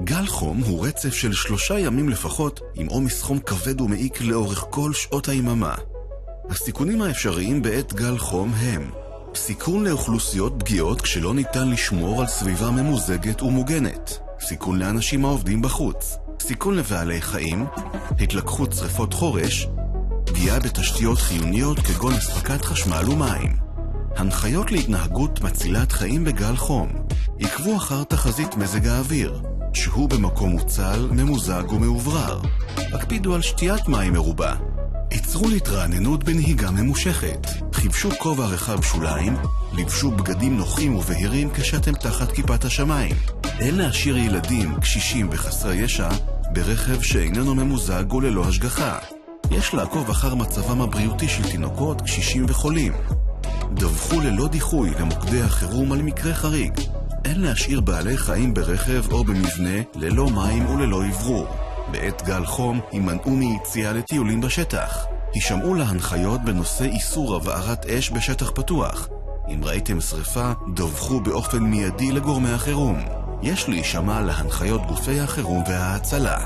גל חום הוא רצף של 3 ימים לפחות עם עומס חום כבד ומעיק לאורך כל שעות היממה. הסיכונים האפשריים בעת גל חום הם סיכון לאוכלוסיות פגיעות כשלא ניתן לשמור על סביבה ממוזגת ומוגנת, סיכון לאנשים העובדים בחוץ, סיכון לבעלי חיים, התלקחות שריפות חורש, פגיעה בתשתיות חיוניות כגון אספקת חשמל ומים. הנחיות להתנהגות מצילת חיים בגל חום: עקבו אחר תחזית מזג האוויר, שהו במקום מוצל, ממוזג ומאוברר, הקפידו על שתיית מים מרובה, עצרו להתרעננות בנהיגה ממושכת, חיבשו כובע רחב שוליים, לבשו בגדים נוחים ובהירים כשאתם תחת כיפת השמיים. אין להשאיר ילדים, קשישים וחסרי ישע ברכב שאיננו ממוזג וללא השגחה. יש לעקוב אחר מצבם הבריאותי של תינוקות, קשישים וחולים. דווחו ללא דיחוי למוקדי החירום על מקרה חריג. אין להשאיר בעלי חיים ברכב או במבנה ללא מים וללא עברור. בעת גל חום הימנעו מיציאה לטיולים בשטח. הישמעו להנחיות בנושא איסור הבערת אש בשטח פתוח. אם ראיתם שריפה, דווחו באופן מיידי לגורמי החירום. יש להישמע להנחיות גופי החירום וההצלה.